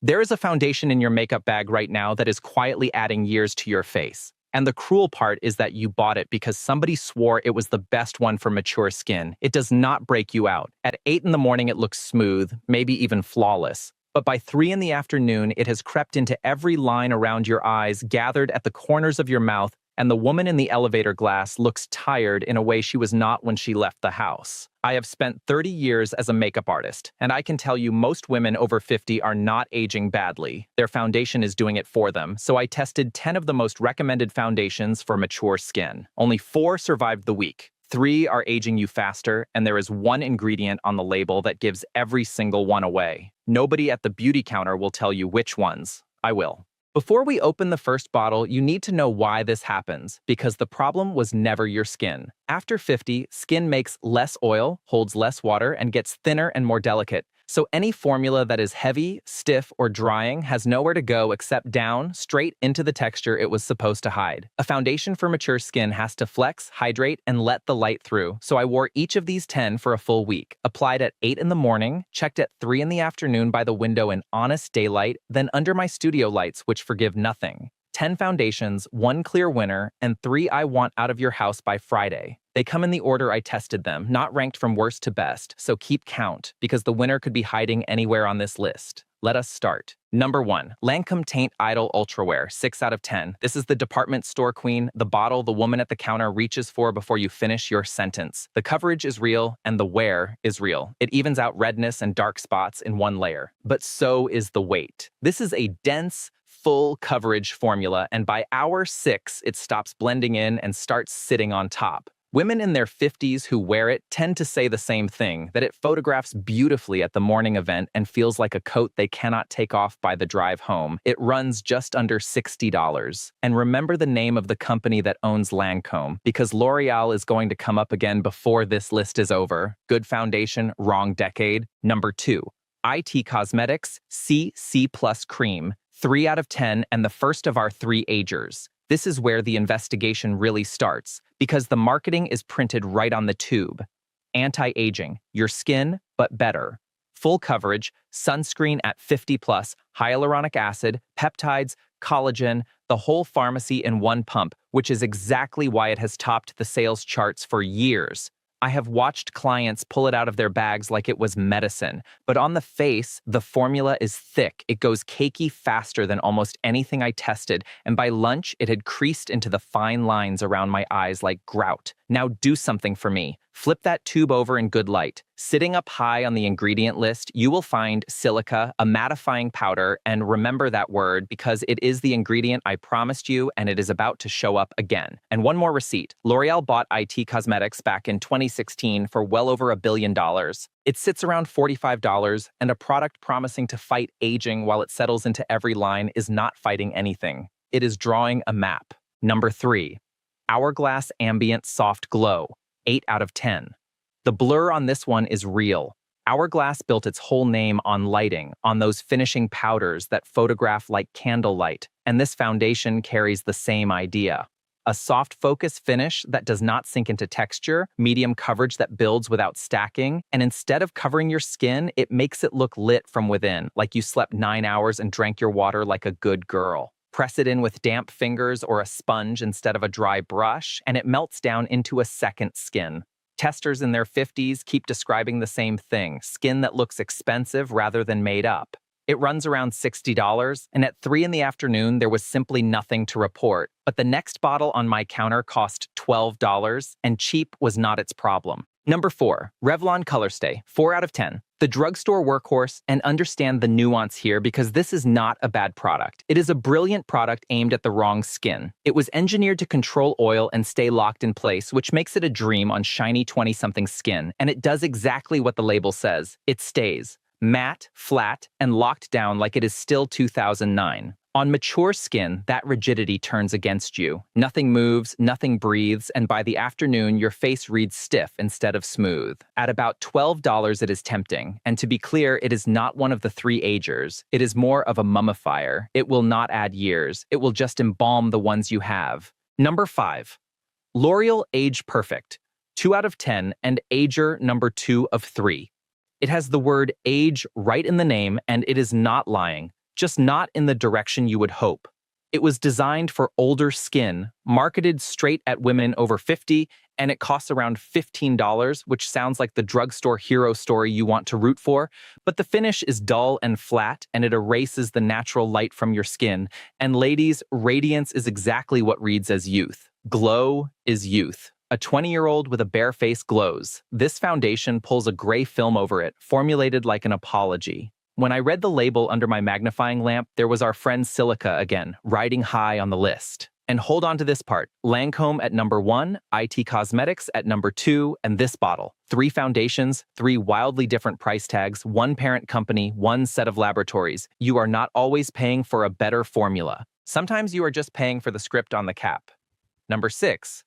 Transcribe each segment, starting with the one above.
There is a foundation in your makeup bag right now that is quietly adding years to your face. And the cruel part is that you bought it because somebody swore it was the best one for mature skin. It does not break you out. At 8 in the morning, it looks smooth, maybe even flawless. But by 3 in the afternoon, it has crept into every line around your eyes, gathered at the corners of your mouth, and the woman in the elevator glass looks tired in a way she was not when she left the house. I have spent 30 years as a makeup artist, and I can tell you most women over 50 are not aging badly. Their foundation is doing it for them, so I tested 10 of the most recommended foundations for mature skin. Only 4 survived the week. 3 are aging you faster, and there is 1 ingredient on the label that gives every single one away. Nobody at the beauty counter will tell you which ones. I will. Before we open the first bottle, you need to know why this happens, because the problem was never your skin. After 50, skin makes less oil, holds less water, and gets thinner and more delicate. So any formula that is heavy, stiff, or drying has nowhere to go except down, straight into the texture it was supposed to hide. A foundation for mature skin has to flex, hydrate, and let the light through. So I wore each of these 10 for a full week. Applied at 8 in the morning, checked at 3 in the afternoon by the window in honest daylight, then under my studio lights, which forgive nothing. 10 foundations, 1 clear winner, and 3 I want out of your house by Friday. They come in the order I tested them, not ranked from worst to best, so keep count, because the winner could be hiding anywhere on this list. Let us start. Number 1, Lancome Taint Idol Ultra Wear, 6 out of 10. This is the department store queen, the bottle the woman at the counter reaches for before you finish your sentence. The coverage is real, and the wear is real. It evens out redness and dark spots in one layer. But so is the weight. This is a dense, full coverage formula, and by hour 6, it stops blending in and starts sitting on top. Women in their 50s who wear it tend to say the same thing, that it photographs beautifully at the morning event and feels like a coat they cannot take off by the drive home. It runs just under $60. And remember the name of the company that owns Lancome, because L'Oreal is going to come up again before this list is over. Good foundation, wrong decade. Number 2, IT Cosmetics CC Plus Cream, 3 out of 10, and the first of our 3 agers. This is where the investigation really starts, because the marketing is printed right on the tube. Anti-aging, your skin, but better. Full coverage, sunscreen at 50+, hyaluronic acid, peptides, collagen, the whole pharmacy in one pump, which is exactly why it has topped the sales charts for years. I have watched clients pull it out of their bags like it was medicine, but on the face, the formula is thick. It goes cakey faster than almost anything I tested, and by lunch, it had creased into the fine lines around my eyes like grout. Now do something for me. Flip that tube over in good light. Sitting up high on the ingredient list, you will find silica, a mattifying powder, and remember that word because it is the ingredient I promised you and it is about to show up again. And one more receipt. L'Oreal bought IT Cosmetics back in 2016 for well over $1 billion. It sits around $45, and a product promising to fight aging while it settles into every line is not fighting anything. It is drawing a map. Number 3, Hourglass Ambient Soft Glow, 8 out of 10. The blur on this one is real. Hourglass built its whole name on lighting, on those finishing powders that photograph like candlelight, and this foundation carries the same idea. A soft focus finish that does not sink into texture, medium coverage that builds without stacking, and instead of covering your skin, it makes it look lit from within, like you slept 9 hours and drank your water like a good girl. Press it in with damp fingers or a sponge instead of a dry brush, and it melts down into a second skin. Testers in their 50s keep describing the same thing, skin that looks expensive rather than made up. It runs around $60, and at 3 in the afternoon, there was simply nothing to report. But the next bottle on my counter cost $12, and cheap was not its problem. Number 4, Revlon ColorStay, 4 out of 10. The drugstore workhorse, and understand the nuance here because this is not a bad product. It is a brilliant product aimed at the wrong skin. It was engineered to control oil and stay locked in place, which makes it a dream on shiny 20-something skin, and it does exactly what the label says. It stays matte, flat, and locked down like it is still 2009. On mature skin, that rigidity turns against you. Nothing moves, nothing breathes, and by the afternoon, your face reads stiff instead of smooth. At about $12, it is tempting. And to be clear, it is not one of the 3 agers. It is more of a mummifier. It will not add years. It will just embalm the ones you have. Number 5, L'Oreal Age Perfect, 2 out of 10, and ager number 2 of 3. It has the word age right in the name, and it is not lying. just not in the direction you would hope. It was designed for older skin, marketed straight at women over 50, and it costs around $15, which sounds like the drugstore hero story you want to root for, but the finish is dull and flat, and it erases the natural light from your skin. And ladies, radiance is exactly what reads as youth. Glow is youth. A 20-year-old with a bare face glows. This foundation pulls a gray film over it, formulated like an apology. When I read the label under my magnifying lamp, there was our friend Silica again, riding high on the list. And hold on to this part. Lancome at number 1, IT Cosmetics at number 2, and this bottle. 3 foundations, 3 wildly different price tags, 1 parent company, 1 set of laboratories. You are not always paying for a better formula. Sometimes you are just paying for the script on the cap. Number 6,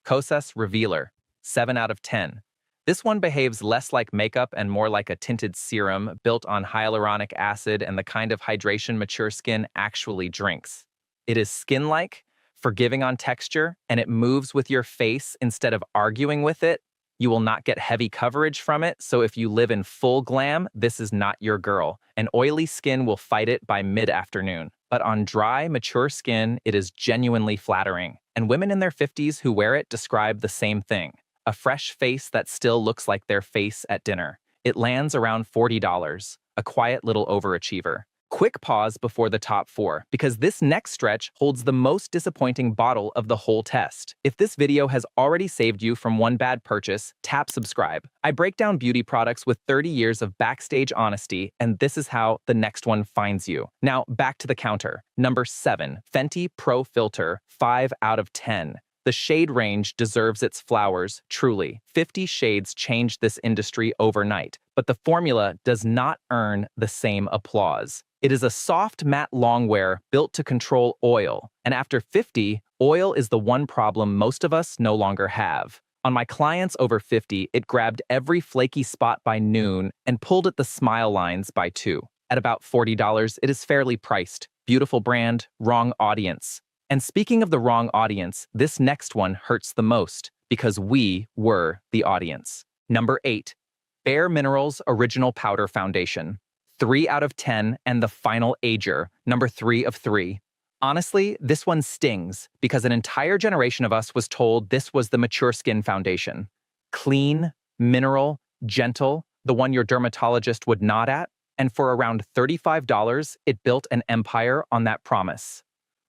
Kosas Revealer, 7 out of 10. This one behaves less like makeup and more like a tinted serum built on hyaluronic acid and the kind of hydration mature skin actually drinks. It is skin-like, forgiving on texture, and it moves with your face instead of arguing with it. You will not get heavy coverage from it, so if you live in full glam, this is not your girl. An oily skin will fight it by mid-afternoon. But on dry, mature skin, it is genuinely flattering. And women in their 50s who wear it describe the same thing. A fresh face that still looks like their face at dinner. It lands around $40, a quiet little overachiever. Quick pause before the top 4, because this next stretch holds the most disappointing bottle of the whole test. If this video has already saved you from one bad purchase, tap subscribe. I break down beauty products with 30 years of backstage honesty, and this is how the next one finds you. Now, back to the counter. Number 7, Fenty Pro Filtr, 5 out of 10. The shade range deserves its flowers, truly. 50 shades changed this industry overnight, but the formula does not earn the same applause. It is a soft matte longwear built to control oil, and after 50, oil is the one problem most of us no longer have. On my clients over 50, it grabbed every flaky spot by noon and pulled at the smile lines by 2. At about $40, it is fairly priced. Beautiful brand, wrong audience. And speaking of the wrong audience, this next one hurts the most because we were the audience. Number 8, Bare Minerals Original Powder Foundation. 3 out of 10 and the final ager, number 3 of 3. Honestly, this one stings because an entire generation of us was told this was the mature skin foundation. Clean, mineral, gentle, the one your dermatologist would nod at, and for around $35, it built an empire on that promise.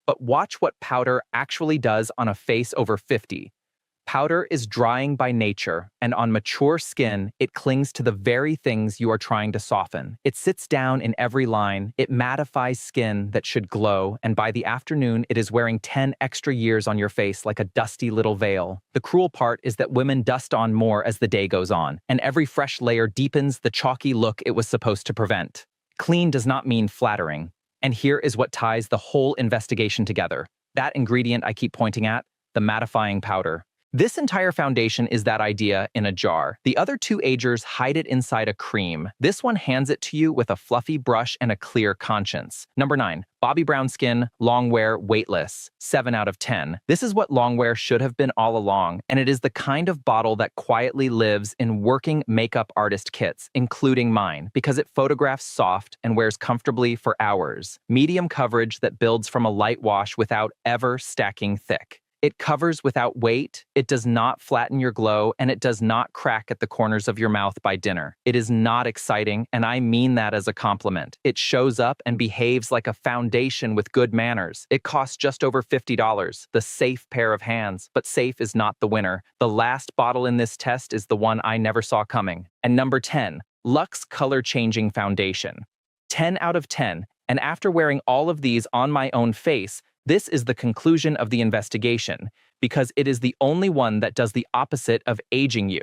But watch what powder actually does on a face over 50. Powder is drying by nature, and on mature skin, it clings to the very things you are trying to soften. It sits down in every line, it mattifies skin that should glow, and by the afternoon, it is wearing 10 extra years on your face like a dusty little veil. The cruel part is that women dust on more as the day goes on, and every fresh layer deepens the chalky look it was supposed to prevent. Clean does not mean flattering. And here is what ties the whole investigation together. That ingredient I keep pointing at, the mattifying powder. This entire foundation is that idea in a jar. The other 2 agers hide it inside a cream. This one hands it to you with a fluffy brush and a clear conscience. Number 9, Bobbi Brown Skin, Longwear, Weightless, 7 out of 10. This is what longwear should have been all along, and it is the kind of bottle that quietly lives in working makeup artist kits, including mine, because it photographs soft and wears comfortably for hours. Medium coverage that builds from a light wash without ever stacking thick. It covers without weight, it does not flatten your glow, and it does not crack at the corners of your mouth by dinner. It is not exciting, and I mean that as a compliment. It shows up and behaves like a foundation with good manners. It costs just over $50, the safe pair of hands, but safe is not the winner. The last bottle in this test is the one I never saw coming. And number 10, Luxe Color Changing Foundation. 10 out of 10, and after wearing all of these on my own face, this is the conclusion of the investigation, because it is the only one that does the opposite of aging you.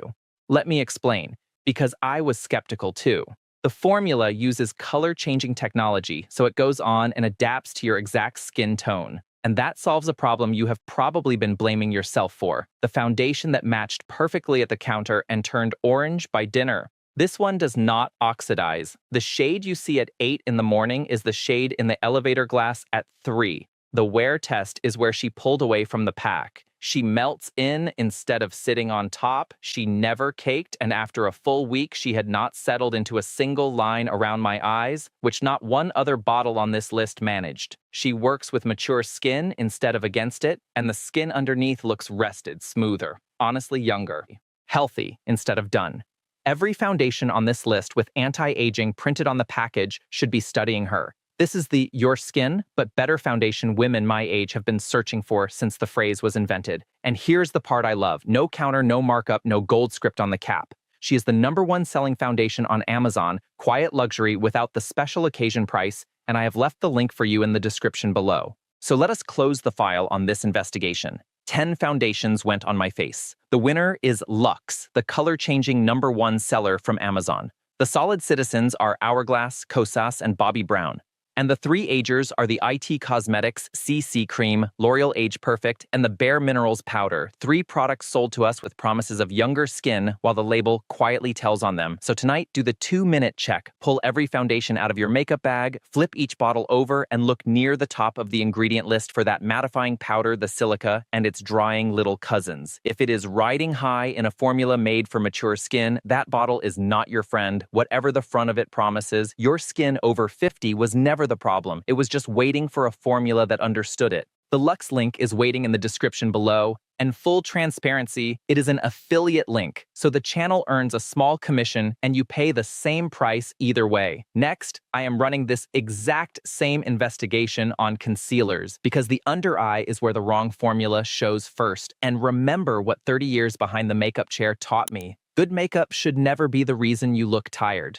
Let me explain, because I was skeptical too. The formula uses color-changing technology, so it goes on and adapts to your exact skin tone. And that solves a problem you have probably been blaming yourself for, the foundation that matched perfectly at the counter and turned orange by dinner. This one does not oxidize. The shade you see at 8 in the morning is the shade in the elevator glass at 3. The wear test is where she pulled away from the pack. She melts in instead of sitting on top. She never caked, and after a full week, she had not settled into a single line around my eyes, which not one other bottle on this list managed. She works with mature skin instead of against it, and the skin underneath looks rested, smoother, honestly younger, healthy instead of done. Every foundation on this list with anti-aging printed on the package should be studying her. This is the your skin, but better foundation women my age have been searching for since the phrase was invented. And here's the part I love. No counter, no markup, no gold script on the cap. She is the #1 selling foundation on Amazon, quiet luxury without the special occasion price, and I have left the link for you in the description below. So let us close the file on this investigation. 10 foundations went on my face. The winner is Luxe, the color-changing #1 seller from Amazon. The solid citizens are Hourglass, Kosas, and Bobbi Brown. And the 3 agers are the IT Cosmetics CC Cream, L'Oreal Age Perfect, and the Bare Minerals Powder, 3 products sold to us with promises of younger skin while the label quietly tells on them. So tonight, do the 2-minute check. Pull every foundation out of your makeup bag, flip each bottle over, and look near the top of the ingredient list for that mattifying powder, the silica, and its drying little cousins. If it is riding high in a formula made for mature skin, that bottle is not your friend. Whatever the front of it promises, your skin over 50 was never the problem. It was just waiting for a formula that understood it. The Luxe link is waiting in the description below, and full transparency, it is an affiliate link, so the channel earns a small commission and you pay the same price either way. Next, I am running this exact same investigation on concealers because the under eye is where the wrong formula shows first. And remember what 30 years behind the makeup chair taught me. Good makeup should never be the reason you look tired.